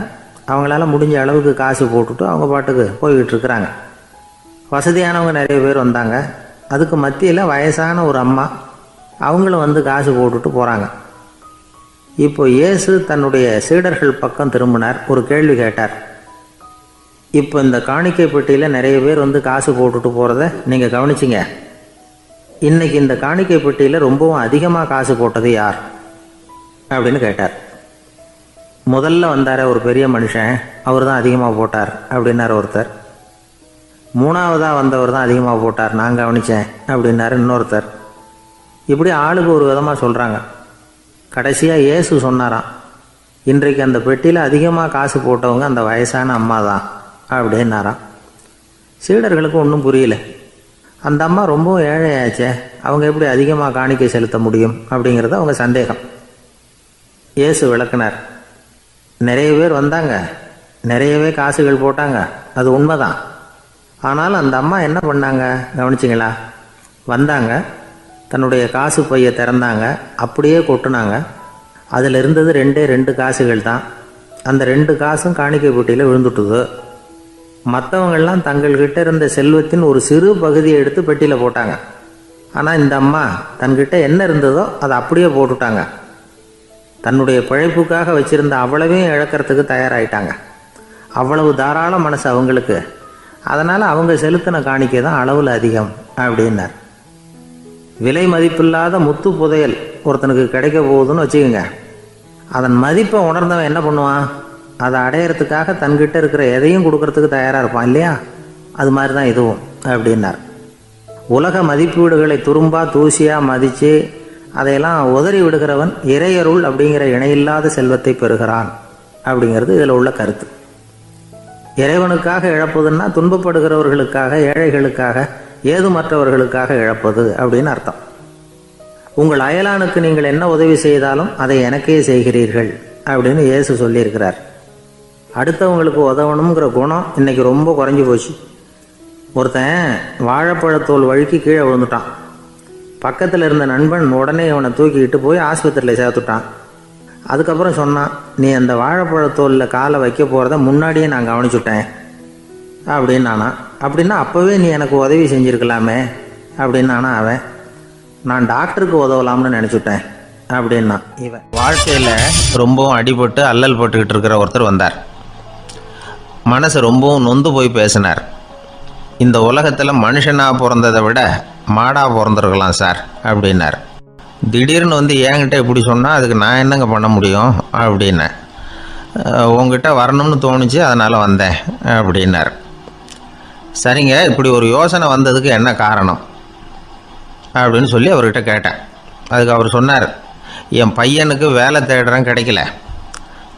அவங்களால முடிஞ்ச அளவுக்கு காசு போட்டுட்டு அவங்க பாட்டுக்கு போய்கிட்டு இருக்கிறாங்க. வசதியானவங்க நிறைய பேர் வந்தாங்க. அதுக்கு மத்தியில் வயசான ஒரு அம்மா, அவங்களும் வந்து காசு போட்டுட்டு போகிறாங்க. இப்போ இயேசு தன்னுடைய சீடர்கள் பக்கம் திரும்பினார். ஒரு கேள்வி கேட்டார். இப்போ இந்த காணிக்கை பெட்டியில் நிறைய பேர் வந்து காசு போட்டுட்டு போகிறத நீங்கள் கவனிச்சிங்க. இன்னைக்கு இந்த காணிக்கை பெட்டியில் ரொம்பவும் அதிகமாக காசு போட்டது யார் அப்படின்னு கேட்டார். முதல்ல வந்தார ஒரு பெரிய மனுஷன், அவர் தான் அதிகமாக போட்டார் அப்படின்னார் ஒருத்தர். மூணாவதாக வந்தவர் தான் அதிகமாக போட்டார், நான் கவனித்தேன் அப்படின்னாரு இன்னொருத்தர். இப்படி ஆளுக்கு ஒரு விதமாக சொல்கிறாங்க. கடைசியாக இயேசு சொன்னாராம், இன்றைக்கு அந்த பெட்டியில் அதிகமாக காசு போட்டவங்க அந்த வயசான அம்மா தான் அப்படின்னாராம். சீடர்களுக்கு ஒன்றும் புரியல. அந்த அம்மா ரொம்பவும் ஏழையாச்சே, அவங்க எப்படி அதிகமாக காணிக்கை செலுத்த முடியும் அப்படிங்கிறது அவங்க சந்தேகம். இயேசு விளக்குனார். நிறைய பேர் வந்தாங்க, நிறையவே காசுகள் போட்டாங்க, அது உண்மைதான். ஆனாலும் அந்த அம்மா என்ன பண்ணாங்க கவனிச்சிங்களா? வந்தாங்க, தன்னுடைய காசு பையை திறந்தாங்க, அப்படியே கொட்டுனாங்க. அதில் இருந்தது 2 காசுகள் தான். அந்த 2 காசும் காணிக்கை பெட்டியில் விழுந்துட்டுது. மற்றவங்கள்லாம் தங்கள்கிட்ட இருந்த செல்வத்தின் ஒரு சிறு பகுதியை எடுத்து பெட்டியில் போட்டாங்க. ஆனால் இந்த அம்மா தன்கிட்ட என்ன இருந்ததோ அதை அப்படியே போட்டுட்டாங்க. தன்னுடைய பிழைப்புக்காக வச்சுருந்த அவ்வளவையும் இழக்கிறதுக்கு தயாராகிட்டாங்க. அவ்வளவு தாராள மனசு அவங்களுக்கு. அதனால் அவங்க செலுத்தின காணிக்கை தான் அளவில் அதிகம் அப்படின்னார். விலை மதிப்பில்லாத முத்து புதையல் ஒருத்தனுக்கு கிடைக்க போகுதுன்னு வச்சுக்கோங்க. அதன் மதிப்பை உணர்ந்தவன் என்ன பண்ணுவான்? அதை அடையிறதுக்காக தன்கிட்ட இருக்கிற எதையும் கொடுக்கறதுக்கு தயாராக இருப்பான் இல்லையா? அது மாதிரி தான் இதுவும் அப்படின்னார். உலக மதிப்பீடுகளை துரும்பா தூசியாக மதித்து அதையெல்லாம் உதறி விடுகிறவன் இறையருள் அப்படிங்கிற இணையில்லாத செல்வத்தை பெறுகிறான் அப்படிங்கிறது இதில் உள்ள கருத்து. இறைவனுக்காக இழப்பதுன்னா துன்பப்படுகிறவர்களுக்காக, ஏழைகளுக்காக, ஏதுமற்றவர்களுக்காக இழப்பது அப்படின்னு அர்த்தம். உங்கள் அயலானுக்கு நீங்கள் என்ன உதவி செய்தாலும் அதை எனக்கே செய்கிறீர்கள் அப்படின்னு இயேசு சொல்லியிருக்கிறார். அடுத்தவங்களுக்கு உதவணுங்கிற குணம் இன்னைக்கு ரொம்ப குறைஞ்சி போச்சு. ஒருத்தன் வாழைப்பழத்தோல் வழுக்கி கீழே விழுந்துட்டான். பக்கத்தில் இருந்த நண்பன் உடனே அவனை தூக்கிக்கிட்டு போய் ஆஸ்பத்திரியில் சேர்த்துட்டான். அதுக்கப்புறம் சொன்னான், நீ அந்த வாழைப்பழத்தோலில் காலை வைக்க போகிறத முன்னாடியே நான் கவனிச்சுட்டேன் அப்படின்னானா. அப்படின்னா அப்போவே நீ எனக்கு உதவி செஞ்சுருக்கலாமே அப்படின்னானா அவன். நான் டாக்டருக்கு உதவலாம்னு நினச்சிட்டேன் அப்படின்னா இவன். வாழ்க்கையில் ரொம்பவும் அடிபட்டு அல்லல் போட்டுக்கிட்டு இருக்கிற ஒருத்தர் வந்தார். மனசு ரொம்பவும் நொந்து போய் பேசினார். இந்த உலகத்தில் மனுஷனாக பிறந்ததை விட மாடாக பிறந்திருக்கலாம் சார் அப்படின்னார். திடீர்னு வந்து என்கிட்ட இப்படி சொன்னால் அதுக்கு நான் என்னங்க பண்ண முடியும் அப்படின்னேன். உங்ககிட்ட வரணும்னு தோணுச்சு, அதனால் வந்தேன் அப்படின்னார். சரிங்க, இப்படி ஒரு யோசனை வந்ததுக்கு என்ன காரணம் அப்படின்னு சொல்லி அவர்கிட்ட கேட்டேன். அதுக்கு அவர் சொன்னார், என் பையனுக்கு வேலை தேடுறேன் கிடைக்கல,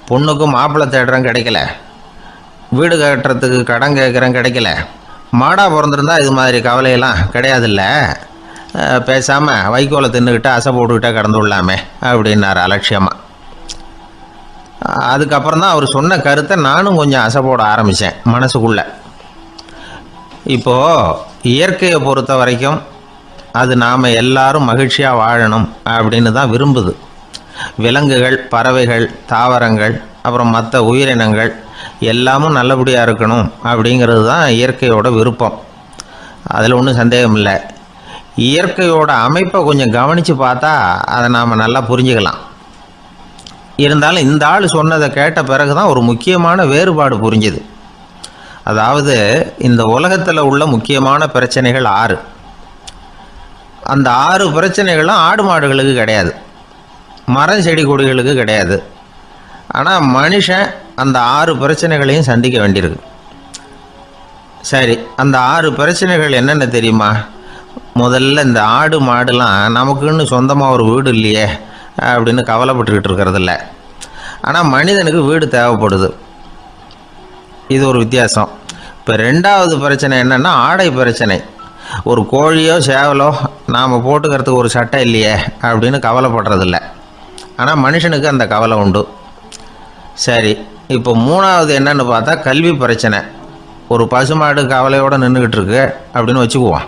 பொண்ணுக்கு மாப்பிள்ளை தேடுறேன் கிடைக்கல, வீடு கட்டுறதுக்கு கடன் கேட்குறேன் கிடைக்கல. மாடாக பிறந்திருந்தா இது மாதிரி கவலையெல்லாம் கிடையாதுல்ல, பேசாமல் வைக்கோலை தின்னுக்கிட்டு அசை போட்டுக்கிட்டே கடந்து விடலாமே அப்படின்னார் அலட்சியமாக. அதுக்கப்புறம் தான் அவர் சொன்ன கருத்தை நானும் கொஞ்சம் அசை போட ஆரம்பித்தேன் மனசுக்குள்ளே. இப்போது இயற்கையை பொறுத்த வரைக்கும் அது நாம் எல்லாரும் மகிழ்ச்சியாக வாழணும் அப்படின்னு தான் விரும்புது. விலங்குகள், பறவைகள், தாவரங்கள், அப்புறம் மற்ற உயிரினங்கள் எல்லாமும் நல்லபடியாக இருக்கணும் அப்படிங்கிறது தான் இயற்கையோட விருப்பம். அதில் ஒன்றும் சந்தேகம் இல்லை. இயற்கையோட அமைப்பை கொஞ்சம் கவனித்து பார்த்தா அதை நாம் நல்லா புரிஞ்சுக்கலாம். இருந்தாலும் இந்த ஆள் சொன்னதை கேட்ட பிறகு தான் ஒரு முக்கியமான வேறுபாடு புரிஞ்சுது. அதாவது இந்த உலகத்தில் உள்ள முக்கியமான பிரச்சனைகள் 6. அந்த 6 பிரச்சனைகளும் ஆடு மாடுகளுக்கு கிடையாது, மரம் செடி கொடிகளுக்கு கிடையாது. ஆனால் மனுஷன் அந்த 6 பிரச்சனைகளையும் சந்திக்க வேண்டியிருக்கு. சரி, அந்த 6 பிரச்சனைகள் என்னென்ன தெரியுமா? முதல்ல இந்த ஆடு மாடுலாம் நமக்குன்னு சொந்தமாக ஒரு வீடு இல்லையே அப்படின்னு கவலைப்பட்டுக்கிட்டு இருக்கிறதில்ல. ஆனால் மனிதனுக்கு வீடு தேவைப்படுது. இது ஒரு வித்தியாசம். இப்போ 2வது பிரச்சனை என்னென்னா ஆடை பிரச்சனை. ஒரு கோழியோ சேவலோ நாம் போட்டுக்கிறதுக்கு ஒரு சட்டை இல்லையே அப்படின்னு கவலைப்படுறதில்ல. ஆனால் மனுஷனுக்கு அந்த கவலை உண்டு. சரி, இப்போ 3வது என்னன்னு பார்த்தா கல்வி பிரச்சனை. ஒரு பசுமாடு கவலையோடு நின்றுக்கிட்டு இருக்கு அப்படின்னு வச்சுக்குவோம்.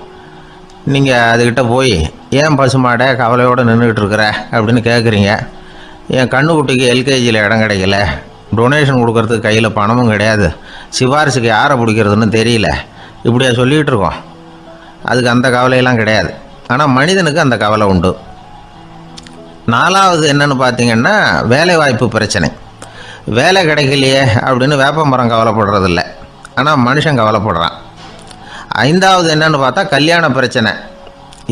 நீங்கள் அதுக்கிட்ட போய் ஏன் பசுமாடை கவலையோடு நின்றுக்கிட்டு இருக்கிற அப்படின்னு கேட்குறீங்க. என் கண்ணுக்குட்டிக்கு எல்கேஜியில் இடம் கிடைக்கல, டொனேஷன் கொடுக்கறதுக்கு கையில் பணமும் கிடையாது, சிபாரிசுக்கு யாரை பிடிக்கிறதுன்னு தெரியல, இப்படியா சொல்லிகிட்டு இருக்கோம். அதுக்கு அந்த கவலையெல்லாம் கிடையாது. ஆனால் மனிதனுக்கு அந்த கவலை உண்டு. 4வது என்னன்னு பார்த்தீங்கன்னா வேலை வாய்ப்பு பிரச்சனை. வேலை கிடைக்கலையே அப்படின்னு வேப்ப மரம் கவலைப்படுறதில்ல, ஆனால் மனுஷன் கவலைப்படுறான். 5வது என்னன்னு பார்த்தா கல்யாண பிரச்சனை.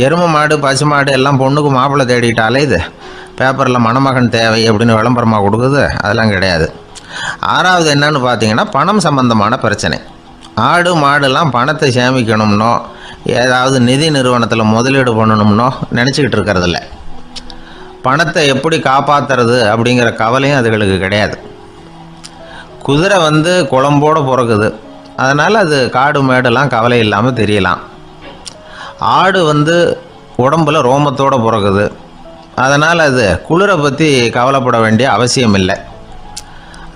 எருமை மாடு பசுமாடு எல்லாம் பொண்ணுக்கு மாப்பிள்ளை தேடிட்டாலே இது பேப்பரில் மணமகன் தேவை அப்படின்னு விளம்பரமாக கொடுக்குது, அதெல்லாம் கிடையாது. 6வது என்னன்னு பார்த்தீங்கன்னா பணம் சம்பந்தமான பிரச்சனை. ஆடு மாடுலாம் பணத்தை சேமிக்கணும்னோ ஏதாவது நிதி நிறுவனத்தில் முதலீடு பண்ணணும்னோ நினச்சிக்கிட்டு இருக்கிறதில்ல. பணத்தை எப்படி காப்பாற்றுறது அப்படிங்கிற கவலையும் அதுகளுக்கு கிடையாது. குதிரை குளம்போடு பிறகுது, அதனால் அது காடு மேடெல்லாம் கவலை இல்லாமல் தெரியலாம். ஆடு உடம்பில் ரோமத்தோடு பிறகுது, அதனால் அது குளிரை பற்றி கவலைப்பட வேண்டிய அவசியம் இல்லை.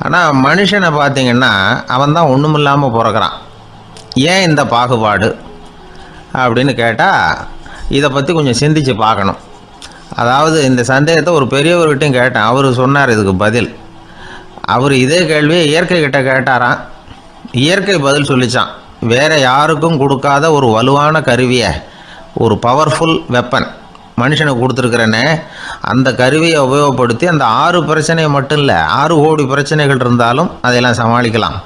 ஆனால் மனுஷனை பார்த்திங்கன்னா அவன் தான் ஒன்றும் இல்லாமல் பிறக்கிறான். ஏன் இந்த பாகுபாடு அப்படின்னு கேட்டால் இதை பற்றி கொஞ்சம் சிந்திச்சு பார்க்கணும். அதாவது இந்த சந்தேகத்தை ஒரு பெரியவர்கிட்டையும் கேட்டேன். அவர் சொன்னார் இதுக்கு பதில். அவர் இதே கேள்வியை இயற்கை கிட்ட கேட்டாராம். இயற்கை பதில் சொல்லிச்சான். வேறு யாருக்கும் கொடுக்காத ஒரு வலுவான கருவியை, ஒரு பவர்ஃபுல் வெப்பன் மனுஷனுக்கு கொடுத்துருக்குறேன்னு, அந்த கருவியை உபயோகப்படுத்தி அந்த 6 பிரச்சனையை மட்டும் இல்லை 6 கோடி பிரச்சனைகள் இருந்தாலும் அதையெல்லாம் சமாளிக்கலாம்.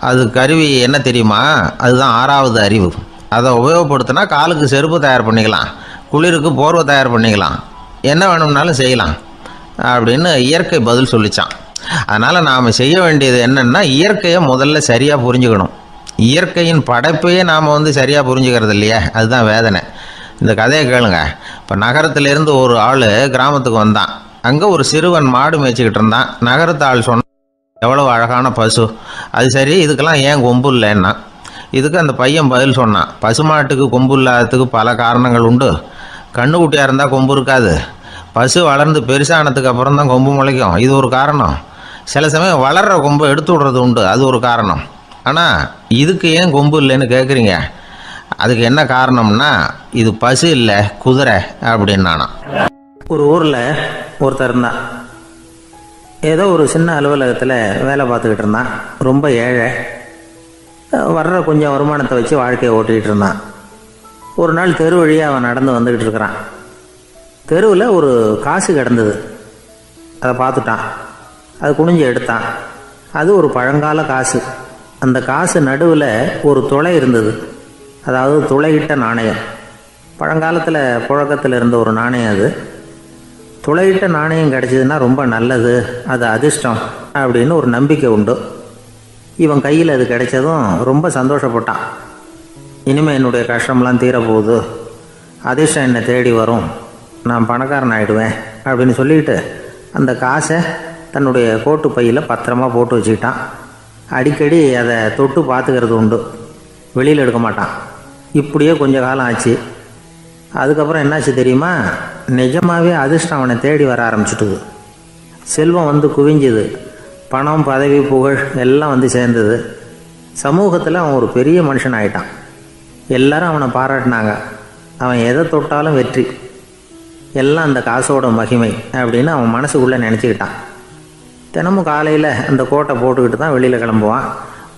அது கருவி என்ன தெரியுமா? அதுதான் 6வது அறிவு. அதை உபயோகப்படுத்தினா காலுக்கு செருப்பு தயார் பண்ணிக்கலாம், குளிருக்கு போர்வை தயார் பண்ணிக்கலாம், என்ன வேணும்னாலும் செய்யலாம் அப்படின்னு இயற்கை பதில் சொல்லிச்சான். அதனால் நாம் செய்ய வேண்டியது என்னென்னா இயற்கையை முதல்ல சரியாக புரிஞ்சுக்கணும். இயற்கையின் படைப்பையே நாம் சரியாக புரிஞ்சுக்கிறது இல்லையா, அதுதான் வேதனை. இந்த கதையை கேளுங்க. இப்போ நகரத்திலேருந்து ஒரு ஆள் கிராமத்துக்கு வந்தான். அங்கே ஒரு சிறுவன் மாடு மேய்ச்சிக்கிட்டு இருந்தான். நகரத்து ஆள் சொன்னான், எவ்வளோ அழகான பசு, அது சரி இதுக்கெல்லாம் ஏன் கொம்பு இல்லைன்னா. இதுக்கு அந்த பையன் பதில் சொன்னான், பசுமாட்டுக்கு கொம்பு இல்லாததுக்கு பல காரணங்கள் உண்டு. கண்ணுக்குட்டியாக இருந்தால் கொம்பு இருக்காது, பசு வளர்ந்து பெருசானதுக்கு அப்புறம் தான் கொம்பு முளைக்கும், இது ஒரு காரணம். சில சமயம் வளர்கிற கொம்பை எடுத்து விடுறது உண்டு, அது ஒரு காரணம். ஆனால் இதுக்கு ஏன் கொம்பு இல்லைன்னு கேட்குறீங்க, அதுக்கு என்ன காரணம்னா இது பசு இல்லை குதிரை அப்படின்னானா. ஒரு ஊரில் ஒருத்தர் இருந்தான். ஏதோ ஒரு சின்ன அலுவலகத்தில் வேலை பார்த்துக்கிட்டு இருந்தான். ரொம்ப ஏழை. வர்ற கொஞ்சம் வருமானத்தை வச்சு வாழ்க்கையை ஓட்டிகிட்டு இருந்தான். ஒரு நாள் தெரு வழியாக அவன் நடந்து வந்துக்கிட்டு இருக்கிறான். தெருவில் ஒரு காசு கிடந்தது. அதை பார்த்துட்டான். அது குனிஞ்சு எடுத்தான். அது ஒரு பழங்கால காசு. அந்த காசு நடுவில் ஒரு துளை இருந்தது, அதாவது துளையிட்ட நாணயம். பழங்காலத்தில் புழக்கத்தில் இருந்த ஒரு நாணயம் அது. துளையிட்ட நாணயம் கிடச்சிதுன்னா ரொம்ப நல்லது, அது அதிர்ஷ்டம் அப்படின்னு ஒரு நம்பிக்கை உண்டு. இவன் கையில் அது கிடைச்சதும் ரொம்ப சந்தோஷப்பட்டான். இனிமேல் என்னுடைய கஷ்டம்லாம் தீரப்போகுது, அதிர்ஷ்டம் என்னை தேடி வரும், நான் பணக்காரன் ஆகிடுவேன் அப்படின்னு சொல்லிட்டு அந்த காசை தன்னுடைய கோட்டு பையில் பத்திரமா போட்டு வச்சுக்கிட்டான். அடிக்கடி அதை தொட்டு பார்த்துக்கிறது உண்டு, வெளியில் எடுக்க மாட்டான். இப்படியே கொஞ்ச காலம் ஆச்சு. அதுக்கப்புறம் என்னாச்சு தெரியுமா? நிஜமாகவே அதிர்ஷ்டம் அவனை தேடி வர ஆரம்பிச்சுட்டுது. செல்வம் குவிஞ்சுது. பணம் பதவி புகழ் எல்லாம் சேர்ந்தது. சமூகத்தில் அவன் ஒரு பெரிய மனுஷன் ஆகிட்டான். எல்லாரும் அவனை பாராட்டினாங்க. அவன் எதை தொட்டாலும் வெற்றி, எல்லாம் அந்த காசோட மகிமை அப்படின்னு அவன் மனசுக்குள்ளே நினச்சிக்கிட்டான். தினமும் காலையில் அந்த கோட்டை போட்டுக்கிட்டு தான் வெளியில் கிளம்புவான்.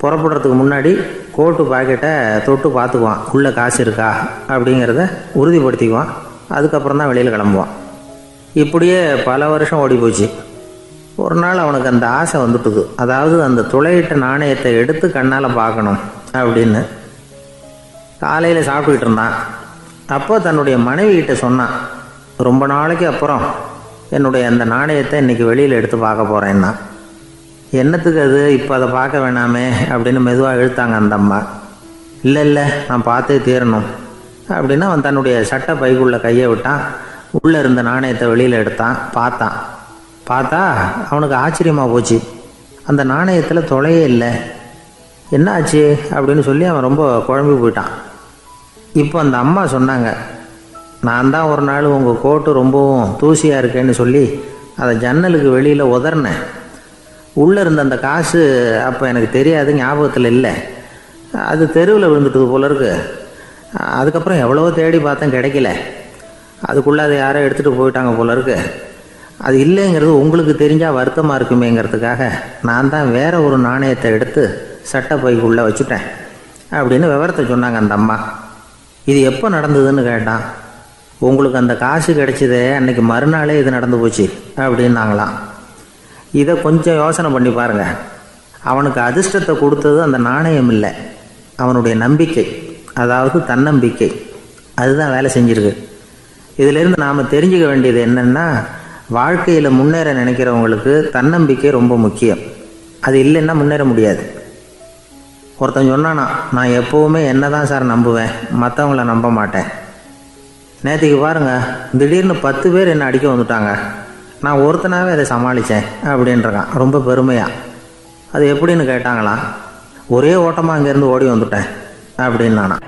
புறப்படுறதுக்கு முன்னாடி கோட்டு பாக்கெட்டை தொட்டு பார்த்துக்குவான், உள்ளே காசு இருக்கா அப்படிங்கிறத உறுதிப்படுத்திக்குவான். அதுக்கப்புறம் தான் வெளியில் கிளம்புவான். இப்படியே பல வருஷம் ஓடி போச்சு. ஒரு நாள் அவனுக்கு அந்த ஆசை வந்துட்டுது, அதாவது அந்த துளையிட்ட நாணயத்தை எடுத்து கண்ணால் பார்க்கணும் அப்படின்னு. காலையில் சாப்பிட்டுக்கிட்டு இருந்தான். அப்போ தன்னுடைய மனைவிகிட்ட சொன்னான், ரொம்ப நாளைக்கு அப்புறம் என்னுடைய அந்த நாணயத்தை இன்றைக்கி வெளியில் எடுத்து பார்க்க போகிறேன்னா. என்னத்துக்கு அது, இப்போ அதை பார்க்க வேணாமே அப்படின்னு மெதுவாக இழுத்தாங்க அந்த அம்மா. இல்லை நான் பார்த்தே தீரணும் அப்படின்னு அவன் தன்னுடைய சட்டை பைக்குள்ளே கையை விட்டான். உள்ளே இருந்த நாணயத்தை வெளியில் எடுத்தான். பார்த்தா அவனுக்கு ஆச்சரியமாக போச்சு. அந்த நாணயத்தில் தொலையே இல்லை. என்ன ஆச்சு அப்படின்னு சொல்லி அவன் ரொம்ப குழம்பி போயிட்டான். இப்போ அந்த அம்மா சொன்னாங்க, நான் தான் ஒரு நாள் உங்கள் கோட்டு ரொம்பவும் தூசியாக இருக்கேன்னு சொல்லி அதை ஜன்னலுக்கு வெளியில் உதறினேன். உள்ளே இருந்த அந்த காசு அப்போ எனக்கு தெரியாது, ஞாபகத்தில் இல்லை. அது தெருவில் விழுந்துட்டது போல இருக்கு. அதுக்கப்புறம் எவ்வளவோ தேடி பார்த்தேன், கிடைக்கல. அதுக்குள்ளே அதை யாரோ எடுத்துகிட்டு போயிட்டாங்க போல இருக்கு. அது இல்லைங்கிறது உங்களுக்கு தெரிஞ்சால் வருத்தமாக இருக்குமேங்கிறதுக்காக நான் தான் வேற ஒரு நாணயத்தை எடுத்து சட்டை பைக்குள்ளே வச்சுட்டேன் அப்படின்னு விவரத்தை சொன்னாங்க அந்த அம்மா. இது எப்போ நடந்ததுன்னு கேட்டான். உங்களுக்கு அந்த காசு கிடைச்சதே அன்னைக்கு மறுநாளே இது நடந்து போச்சு அப்படின்னாங்களாம். இதை கொஞ்சம் யோசனை பண்ணி பாருங்க. அவனுக்கு அதிர்ஷ்டத்தை கொடுத்தது அந்த நாணயம் இல்லை, அவனுடைய நம்பிக்கை, அதாவது தன்னம்பிக்கை. அதுதான் வேலை செஞ்சிருக்கு. இதிலிருந்து நாம் தெரிஞ்சுக்க வேண்டியது என்னென்னா, வாழ்க்கையில் முன்னேற நினைக்கிறவங்களுக்கு தன்னம்பிக்கை ரொம்ப முக்கியம். அது இல்லைன்னா முன்னேற முடியாது. ஒருத்தன் சொன்னானா, நான் எப்போவுமே என்ன தான் சார் நம்புவேன், மற்றவங்கள நம்ப மாட்டேன். நேற்றுக்கு பாருங்கள், திடீர்னு 10 பேர் என்னை அடிக்க வந்துட்டாங்க, நான் ஒருத்தனாகவே அதை சமாளித்தேன் அப்படின்றான் ரொம்ப பெருமையாக. அது எப்படின்னு கேட்டாங்களாம். ஒரே ஓட்டமாக அங்கேருந்து ஓடி வந்துட்டேன் அப்படின்னு நானா.